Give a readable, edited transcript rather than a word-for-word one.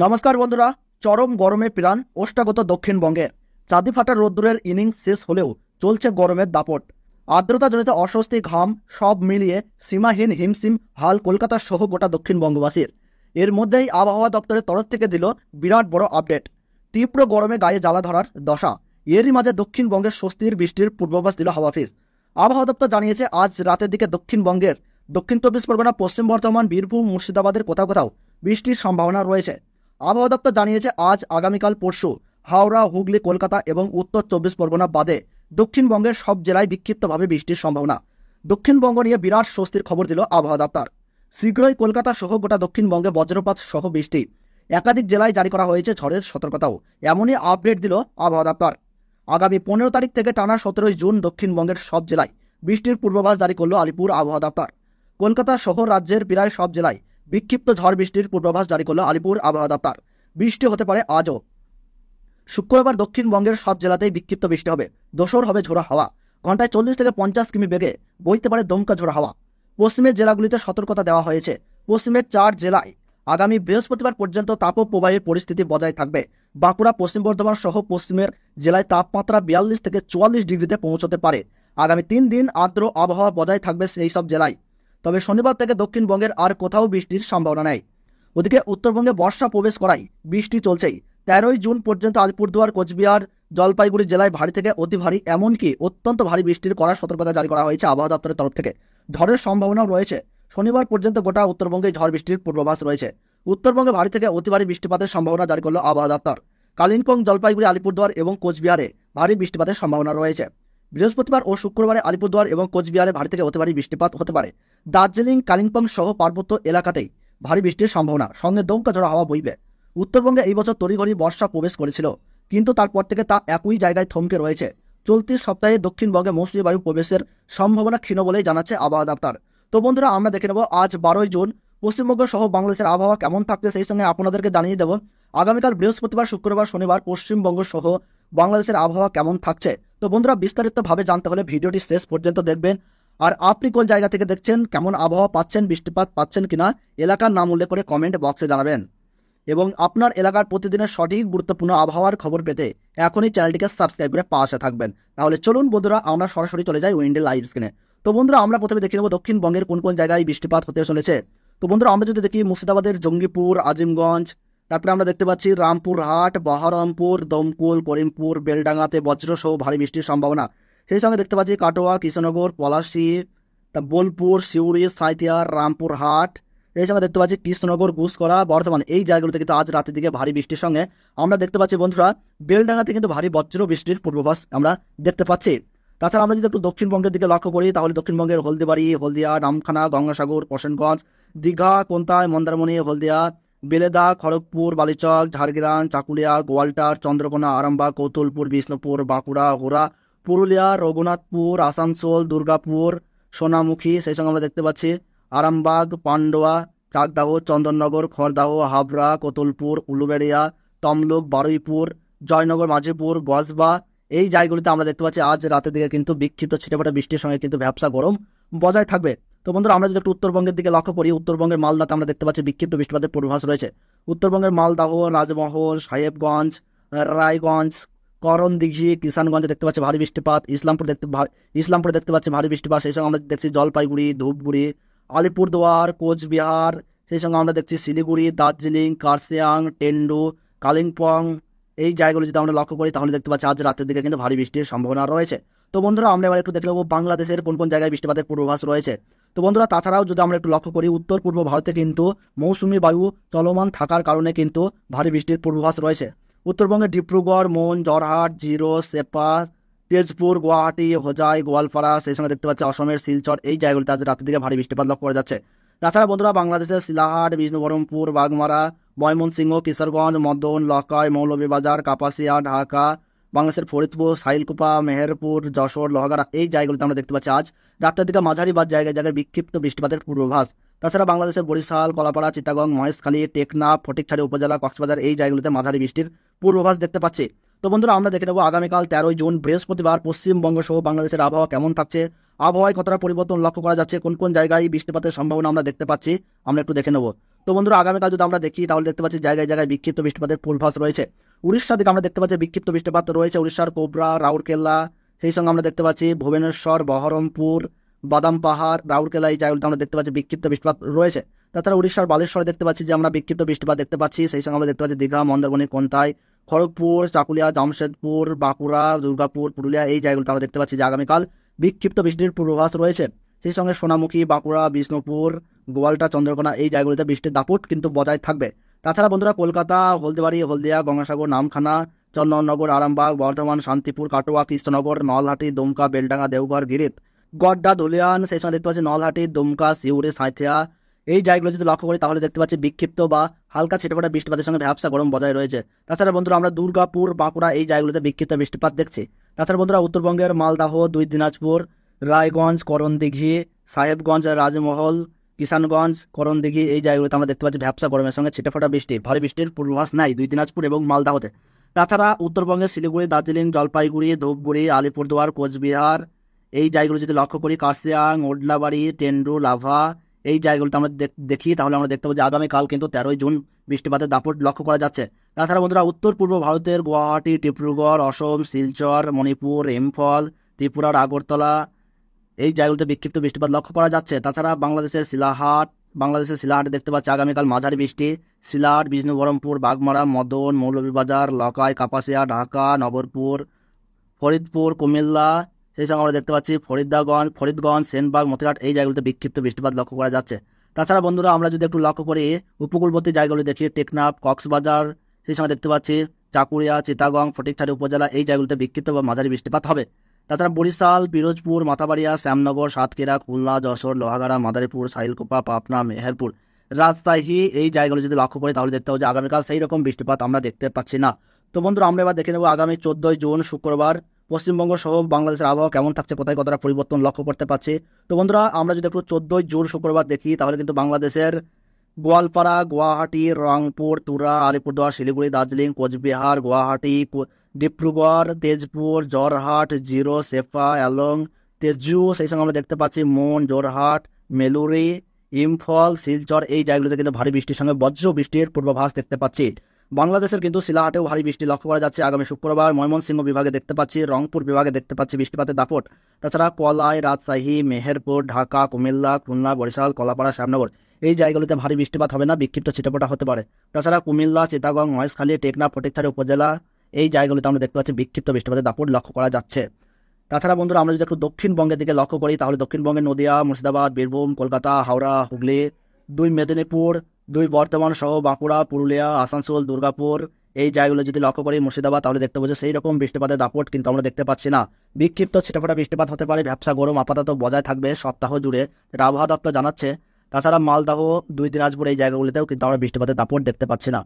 নমস্কার বন্ধুরা। চরম গরমে প্রাণ ওষ্ঠাগত দক্ষিণবঙ্গের। চাঁদি ফাটা রোদ্দুরের ইনিংস শেষ হলেও চলছে গরমের দাপট। আর্দ্রতাজনিত অস্বস্তি, ঘাম সব মিলিয়ে সীমাহীন হিমশিম হাল কলকাতা সহ গোটা দক্ষিণবঙ্গবাসীর। এর মধ্যেই আবহাওয়া দপ্তরের তরফ থেকে দিল বিরাট বড় আপডেট। তীব্র গরমে গায়ে জ্বালা ধরার দশা। এরই মাঝে দক্ষিণবঙ্গের স্বস্তির বৃষ্টির পূর্বাভাস দিল হাওয়া অফিস। আবহাওয়া দপ্তর জানিয়েছে, আজ রাতের দিকে দক্ষিণবঙ্গের দক্ষিণ চব্বিশ পরগনা, পশ্চিম বর্ধমান, বীরভূম, মুর্শিদাবাদের কোথাও কোথাও বৃষ্টির সম্ভাবনা রয়েছে। আবহাওয়া দপ্তর জানিয়েছে, আজ আগামীকাল পরশু হাওড়া, হুগলি, কলকাতা এবং উত্তর চব্বিশ পরগনা বাদে দক্ষিণবঙ্গের সব জেলায় বিক্ষিপ্তভাবে বৃষ্টির সম্ভাবনা। দক্ষিণবঙ্গ নিয়ে বিরাট স্বস্তির খবর দিল আবহাওয়া দপ্তর। শীঘ্রই কলকাতা সহ গোটা দক্ষিণবঙ্গে বজ্রপাত সহ বৃষ্টি। একাধিক জেলায় জারি করা হয়েছে ঝড়ের সতর্কতাও। এমনই আপডেট দিল আবহাওয়া দপ্তর। আগামী 15 তারিখ থেকে টানা 17 জুন দক্ষিণবঙ্গের সব জেলায় বৃষ্টির পূর্বাভাস জারি করল আলিপুর আবহাওয়া দপ্তর। কলকাতা সহ রাজ্যের প্রায় সব জেলায় বিক্ষিপ্ত ঝড় বৃষ্টির পূর্বাভাস জারি করল আলিপুর আবহাওয়া দপ্তর। বৃষ্টি হতে পারে আজও। শুক্রবার দক্ষিণবঙ্গের সব জেলাতেই বিক্ষিপ্ত বৃষ্টি হবে। দোসর হবে ঝোড়ো হাওয়া। ঘন্টায় 40 থেকে 50 কিমি বেগে বইতে পারে দমকা ঝোড়ো হাওয়া। পশ্চিমের জেলাগুলিতে সতর্কতা দেওয়া হয়েছে। পশ্চিমের 4 জেলায় আগামী বৃহস্পতিবার পর্যন্ত তাপপ্রবাহের পরিস্থিতি বজায় থাকবে। বাঁকুড়া, পশ্চিম বর্ধমান সহ পশ্চিমের জেলায় তাপমাত্রা 42 থেকে 44 ডিগ্রিতে পৌঁছতে পারে। আগামী 3 দিন আর্দ্র আবহাওয়া বজায় থাকবে সেই সব জেলায়। তবে শনিবার থেকে দক্ষিণবঙ্গের আর কোথাও বৃষ্টির সম্ভাবনা নেই। ওদিকে উত্তরবঙ্গে বর্ষা প্রবেশ করায় বৃষ্টি চলছেই। 13 জুন পর্যন্ত আলিপুরদুয়ার, কোচবিহার, জলপাইগুড়ি জেলায় ভারী থেকে অতি ভারী, এমনকি অত্যন্ত ভারী বৃষ্টির কড়া সতর্কতা জারি করা হয়েছে আবহাওয়া দপ্তরের তরফ থেকে। ঝড়ের সম্ভাবনাও রয়েছে। শনিবার পর্যন্ত গোটা উত্তরবঙ্গে ঝড় বৃষ্টির পূর্বাভাস রয়েছে। উত্তরবঙ্গে ভারী থেকে অতি ভারী বৃষ্টিপাতের সম্ভাবনা জারি করল আবহাওয়া দপ্তর। কালিম্পং, জলপাইগুড়ি, আলিপুরদুয়ার এবং কোচবিহারে ভারী বৃষ্টিপাতের সম্ভাবনা রয়েছে। বৃহস্পতিবার ও শুক্রবারে আলিপুরদুয়ার এবং কোচবিহারে ভারী থেকে অতি ভারী বৃষ্টিপাত হতে পারে। দার্জিলিং, কালিম্পং সহ পার্বত্য এলাকাতেই ভারী বৃষ্টির সম্ভাবনা, সঙ্গে দমকা ঝোড়ো হাওয়া বইবে। উত্তরবঙ্গে এই বছর তড়িঘড়ি বর্ষা প্রবেশ করেছিল, কিন্তু তারপর থেকে তা একই জায়গায় থমকে রয়েছে। চলতি সপ্তাহে দক্ষিণবঙ্গে মৌসুমী বায়ু প্রবেশের সম্ভাবনা ক্ষীণ বলেই জানাচ্ছে আবহাওয়া দপ্তর। তো বন্ধুরা, আমরা দেখে নেব আজ 12 জুন পশ্চিমবঙ্গ সহ বাংলাদেশের আবহাওয়া কেমন থাকছে, সেই সঙ্গে আপনাদেরকে জানিয়ে দেব আগামীকাল বৃহস্পতিবার, শুক্রবার, শনিবার পশ্চিমবঙ্গ সহ বাংলাদেশের আবহাওয়া কেমন থাকছে। তো বন্ধুরা, বিস্তারিতভাবে জানতে হলে ভিডিওটি শেষ পর্যন্ত দেখবেন। আর আপনি কোন জায়গা থেকে দেখছেন, কেমন আবহাওয়া পাচ্ছেন, বৃষ্টিপাত পাচ্ছেন কিনা, এলাকার নাম উল্লেখ করে কমেন্ট বক্সে জানাবেন। এবং আপনার এলাকার প্রতিদিনের সঠিক গুরুত্বপূর্ণ আবহাওয়ার খবর পেতে এখনই চ্যানেলটিকে সাবস্ক্রাইব করে পাশে থাকবেন। তাহলে চলুন বন্ধুরা, আমরা সরাসরি চলে যাই উইন্ডে লাইভ স্ক্রিনে। তো বন্ধুরা, আমরা প্রথমে দেখে নেব দক্ষিণবঙ্গের কোন কোন জায়গায় বৃষ্টিপাত হতে চলেছে। তো বন্ধুরা, আমরা যদি দেখি মুর্শিদাবাদের জঙ্গিপুর, আজিমগঞ্জ, তারপরে আমরা দেখতে পাচ্ছি রামপুরহাট, বহরমপুর, দমকুল, করিমপুর, বেলডাঙ্গাতে বজ্রসহ ভারী বৃষ্টির সম্ভাবনা। সেই সঙ্গে দেখতে পাচ্ছি কাটোয়া, কৃষ্ণনগর, পলাশী, বোলপুর, সিউড়ি, সাঁইথিয়া, রামপুরহাট। এই সঙ্গে দেখতে পাচ্ছি কৃষ্ণনগর, গুসকরা, বর্ধমান। এই জায়গাগুলোতে কিন্তু আজ রাতের দিকে ভারী বৃষ্টির সঙ্গে আমরা দেখতে পাচ্ছি বন্ধুরা বেলডাঙ্গাতে কিন্তু ভারী বজ্র বৃষ্টির পূর্বাভাস আমরা দেখতে পাচ্ছি। তাছাড়া আমরা যদি একটু দক্ষিণবঙ্গের দিকে লক্ষ্য করি, তাহলে দক্ষিণবঙ্গের হলদিবাড়ি, হলদিয়া, নামখানা, গঙ্গাসাগর, প্রসেনগঞ্জ, দীঘা, কোন্তায়, মন্দারমণি, হলদিয়া, বেলেদা, খড়গপুর, বালিচক, ঝাড়গ্রাম, চাকুলিয়া, গোয়ালটার, চন্দ্রকোনা, আরামবাগ, কৌতুলপুর, বিষ্ণুপুর, বাঁকুড়া, হোরা, পুরুলিয়া, রঘুনাথপুর, আসানসোল, দুর্গাপুর, সোনামুখী। সেই সঙ্গে আমরা দেখতে পাচ্ছি আরামবাগ, পান্ডুয়া, চাকদাহ, চন্দননগর, খড়দাহ, হাবড়া, কোতুলপুর, উলুবেড়িয়া, তমলুক, বারুইপুর, জয়নগর, মাঝিপুর, গজবা। এই জায়গাগুলিতে আমরা দেখতে পাচ্ছি আজ রাতের দিকে কিন্তু বিক্ষিপ্ত ছিটেফোঁটা বৃষ্টির সঙ্গে কিন্তু ভ্যাপসা গরম বজায় থাকবে। তো বন্ধুরা, আমরা যদি একটু উত্তরবঙ্গের দিকে লক্ষ্য করি, উত্তরবঙ্গের মালদাতে আমরা দেখতে পাচ্ছি বিক্ষিপ্ত বৃষ্টিপাতের পূর্বাভাস রয়েছে। উত্তরবঙ্গের মালদাহ, রাজমহল, সাহেবগঞ্জ, রায়গঞ্জ, করণদিঘি, কিষানগঞ্জে দেখতে পাচ্ছি ভারী বৃষ্টিপাত। ইসলামপুরে দেখতে পাচ্ছি ভারী বৃষ্টিপাত। সেই সঙ্গে আমরা দেখছি জলপাইগুড়ি, ধূপগুড়ি, আলিপুরদুয়ার, কোচবিহার। সেই সঙ্গে আমরা দেখছি শিলিগুড়ি, দার্জিলিং, কার্শিয়াং, টেন্ডু, কালিম্পং। এই জায়গাগুলো যদি আমরা লক্ষ্য করি, তাহলে দেখতে পাচ্ছি আজ রাতের দিকে কিন্তু ভারী বৃষ্টির সম্ভাবনা রয়েছে। তো বন্ধুরা, আমরা এবার একটু দেখে নেব বাংলাদেশের কোন কোন জায়গায় বৃষ্টিপাতের পূর্বাভাস রয়েছে। তো বন্ধুরা, তাছাড়াও যদি আমরা একটু লক্ষ্য করি, উত্তর পূর্ব ভারতে কিন্তু মৌসুমী বায়ু চলমান থাকার কারণে কিন্তু ভারী বৃষ্টির পূর্বাভাস রয়েছে। উত্তরবঙ্গে ডিব্রুগড়, মন, জরহাট, জিরো, সেপা, তেজপুর, গুয়াহাটি, হোজাই, গোয়ালপাড়া। সেই সঙ্গে দেখতে পাচ্ছি অসমের শিলচর। এই জায়গাগুলিতে আজ রাতের দিকে ভারী বৃষ্টিপাত লক্ষ্য করা যাচ্ছে। তাছাড়া বন্ধুরা, বাংলাদেশের শিলাহাট, বিষ্ণুবরমপুর, বাগমারা, ময়মনসিংহ, কিশোরগঞ্জ, মদন, লকাই, মৌলভীবাজার, কাপাসিয়া, ঢাকা, বাংলাদেশের ফরিদপুর, সাইলকুপা, মেহেরপুর, যশোর, লোহাগাড়া। এই জায়গাগুলিতে আমরা দেখতে পাচ্ছি আজ রাতের দিকে মাঝারি বা জায়গায় জায়গায় বিক্ষিপ্ত বৃষ্টিপাতের পূর্বাভাস। তাছাড়া বাংলাদেশের বরিশাল, কলাপাড়া, চিটাগং, মহেশখালী, টেকনাফ, ফটিকছড়ি উপজেলা, কক্সবাজার। এই জায়গাগুলিতে মাঝারি বৃষ্টির পূর্বাভাস দেখতে পাচ্ছি। তো বন্ধুরা, আমরা দেখে নেব আগামীকাল 13 জুন বৃহস্পতিবার পশ্চিমবঙ্গ সহ বাংলাদেশের আবহাওয়া কেমন থাকছে, আবহাওয়ায় কতটা পরিবর্তন লক্ষ্য করা যাচ্ছে, কোন কোন জায়গায় বৃষ্টিপাতের সম্ভাবনা আমরা দেখতে পাচ্ছি, আমরা একটু দেখে নেব। তো বন্ধুরা আগামীকাল যদি আমরা দেখি তাহলে দেখতে পাচ্ছি জায়গায় জায়গায় বিক্ষিপ্ত বৃষ্টিপাতের পূর্বাভাস রয়েছে। উড়িষ্যা দিকে আমরা দেখতে পাচ্ছি বিক্ষিপ্ত বৃষ্টিপাত রয়েছে, উড়িষ্যার কোবরা, রাউরকেল্লা, সেই সঙ্গে আমরা দেখতে পাচ্ছি ভুবনেশ্বর, বহরমপুর, বাদাম পাহাড়, রাউরকেলা, এই জায়গাগুলোতে আমরা দেখতে পাচ্ছি বিক্ষিপ্ত বৃষ্টিপাত রয়েছে। তাছাড়া উড়িষ্যার বালেশ্বরে দেখতে পাচ্ছি যে আমরা বিক্ষিপ্ত বৃষ্টিপাত দেখতে পাচ্ছি, সেই সঙ্গে আমরা দেখতে পাচ্ছি দীঘা, মন্দারমণি, কোন্তাই, খড়গপুর, চাকুলিয়া, জামশেদপুর, বাঁকুড়া, দুর্গাপুর, পুরুলিয়া, এই জায়গাগুলোতে আমরা দেখতে পাচ্ছি যে আগামীকাল বিক্ষিপ্ত বৃষ্টির পূর্বাভাস রয়েছে। সেই সঙ্গে সোনামুখী, বাঁকুড়া, বিষ্ণুপুর, গোয়ালটা, চন্দ্রকোনা, এই জায়গাগুলিতে বৃষ্টির দাপট কিন্তু বজায় থাকবে। তাছাড়া বন্ধুরা কলকাতা, হলদিবাড়ি, হলদিয়া, গঙ্গাসাগর, নামখানা, চন্দননগর, আরামবাগ, বর্ধমান, শান্তিপুর, কাটোয়া, কৃষ্ণনগর, নলহাটি, দুমকা, বেলডাঙ্গা, দেওঘর, গিরিত, গড্ডা, ধুলিয়ান, সেই সঙ্গে দেখতে পাচ্ছি নলহাটি, দুমকা, সিউড়ি, সাঁইথিয়া, এই জায়গাগুলো যদি লক্ষ্য করি তাহলে দেখতে পাচ্ছি বিক্ষিপ্ত বা হালকা ছিটেফোঁটা বৃষ্টিপাতের সঙ্গে ভ্যাবসা গরম বজায় রয়েছে। তাছাড়া বন্ধুরা আমরা দুর্গাপুর, বাঁকুড়া, এই জায়গাগুলোতে বিক্ষিপ্ত বৃষ্টিপাত দেখছি। তাছাড়া বন্ধুরা উত্তরবঙ্গের মালদাহ, দুই দিনাজপুর, রায়গঞ্জ, করণদিঘি, সাহেবগঞ্জ, রাজমহল, কিষানগঞ্জ, করণদিঘি, এই জায়গাগুলোতে আমরা দেখতে পাচ্ছি ভ্যাবসা গরমের সঙ্গে ছিটেফোঁটা বৃষ্টি, ভারী বৃষ্টির পূর্বাভাস নাই দুই দিনাজপুর এবং মালদাহতে। তাছাড়া উত্তরবঙ্গের শিলিগুড়ি, দার্জিলিং, জলপাইগুড়ি, ধূপগুড়ি, আলিপুরদুয়ার, কোচবিহার, এই জায়গাগুলো যদি লক্ষ্য করি কার্শিয়াং, ওডলাবাড়ি, টেন্ডু, লাভা, এই জায়গাগুলোতে আমরা দেখি তাহলে আমরা দেখতে পাবো যে আগামীকাল কিন্তু 13ই জুন বৃষ্টিপাতের দাপট লক্ষ্য করা যাচ্ছে। তাছাড়া বন্ধুরা উত্তর পূর্ব ভারতের গুয়াহাটি, ডিব্রুগড়, অসম, শিলচর, মণিপুর, ইম্ফল, ত্রিপুরার আগরতলা, এই জায়গাগুলোতে বিক্ষিপ্ত বৃষ্টিপাত লক্ষ্য করা যাচ্ছে। তাছাড়া বাংলাদেশের সিলাহাটে দেখতে পাচ্ছি আগামীকাল মাঝারি বৃষ্টি। সিলাহাট, বিষ্ণুবরমপুর, বাগমারা, মদন, মৌলভীবাজার, লকাই, কাপাসিয়া, ঢাকা, নগরপুর, ফরিদপুর, কুমিল্লা, সেই সঙ্গে আমরা দেখতে পাচ্ছি ফরিদগঞ্জ, সেনবাগ, মতিরাট, এই জায়গাগুলোতে বিক্ষিপ্ত বৃষ্টিপাত লক্ষ্য করা যাচ্ছে। তাছাড়া বন্ধুরা আমরা যদি একটু লক্ষ্য করি উপকূলবর্তী জায়গাগুলো দেখি টেকনাফ, কক্সবাজার, সেই সঙ্গে দেখতে পাচ্ছি চাকুরিয়া, চিটাগং, ফটিকছড়ি উপজেলা, এই জায়গাগুলোতে বিক্ষিপ্ত বা মাঝারি বৃষ্টিপাত হবে। তাছাড়া বরিশাল, পিরোজপুর, মাথাবাড়িয়া, শ্যামনগর, সাতক্ষীরা, খুলনা, যশোর, লোহাগাড়া, মাদারীপুর, সাহিলকুপা, পাবনা, মেহেরপুর, রাজশাহী, এই জায়গাগুলো যদি লক্ষ্য করি তাহলে দেখতে হবে যে আগামীকাল সেই রকম বৃষ্টিপাত আমরা দেখতে পাচ্ছি না। তো বন্ধুরা আমরা এবার দেখে নেব আগামী 14ই জুন শুক্রবার পশ্চিমবঙ্গ সহ বাংলাদেশের আবহাওয়া কেমন থাকছে, কোথায় কতটা পরিবর্তন লক্ষ্য করতে পারছি। তো বন্ধুরা আমরা যদি একটু 14ই জুন শুক্রবার দেখি তাহলে কিন্তু বাংলাদেশের গোয়ালপাড়া, গুয়াহাটি, রংপুর, তুরা, আলিপুরদুয়ার, শিলিগুড়ি, দার্জিলিং, কোচবিহার, গুয়াহাটি, ডিব্রুগড়, তেজপুর, জোরহাট, জিরো, সেফা, অ্যালং, তেজু, সেই সঙ্গে আমরা দেখতে পাচ্ছি মন, জোরহাট, মেলুরি, ইম্ফল, শিলচর, এই জায়গাগুলোতে কিন্তু ভারী বৃষ্টির সঙ্গে বজ্র বৃষ্টির পূর্বাভাস দেখতে পাচ্ছি। বাংলাদেশের কিন্তু সিলাহাটেও ভারী বৃষ্টি লক্ষ্য করা যাচ্ছে আগামী শুক্রবার। ময়মনসিংহ বিভাগে দেখতে পাচ্ছি, রংপুর বিভাগে দেখতে পাচ্ছি বৃষ্টিপাতের দাপট। তাছাড়া কলাই, রাজশাহী, মেহেরপুর, ঢাকা, কুমিল্লা, খুলনা, বরিশাল, কলাপাড়া, শ্যামনগর, এই জায়গাগুলোতে ভারী বৃষ্টিপাত হবে না, বিক্ষিপ্ত ছিটেফোঁটা হতে পারে। তাছাড়া কুমিল্লা, চিটাগং, মহেশখালী, টেকনাফ, ফটিকছড়ি উপজেলা, এই জায়গাগুলোতে আমরা দেখতে পাচ্ছি বিক্ষিপ্ত বৃষ্টিপাতের দাপট লক্ষ্য করা যাচ্ছে। তাছাড়া বন্ধুরা আমরা যদি একটু দক্ষিণবঙ্গের দিকে লক্ষ্য করি তাহলে দক্ষিণবঙ্গের নদিয়া, মুর্শিদাবাদ, বীরভূম, কলকাতা, হাওড়া, হুগলি, 2 মেদিনীপুর, 2 বর্ধমান সহ বাঁকুড়া, পুরুলিয়া, আসানসোল, দুর্গাপুর, এই জায়গাগুলো যদি লক্ষ্য করি মুর্শিদাবাদ তাহলে দেখতে পাচ্ছি সেই রকম বৃষ্টিপাতের দাপট কিন্তু আমরা দেখতে পাচ্ছি না। বিক্ষিপ্ত ছিটেফোঁটা বৃষ্টিপাত হতে পারে, ভ্যাবসা গরম আপাতত বজায় থাকবে সপ্তাহ জুড়ে, যেটা আবহাওয়া দপ্তর জানাচ্ছে। তাছাড়া মালদাহ, 2 দিনাজপুর, এই জায়গাগুলিতেও কিন্তু আমরা বৃষ্টিপাতের দাপট দেখতে পাচ্ছি না।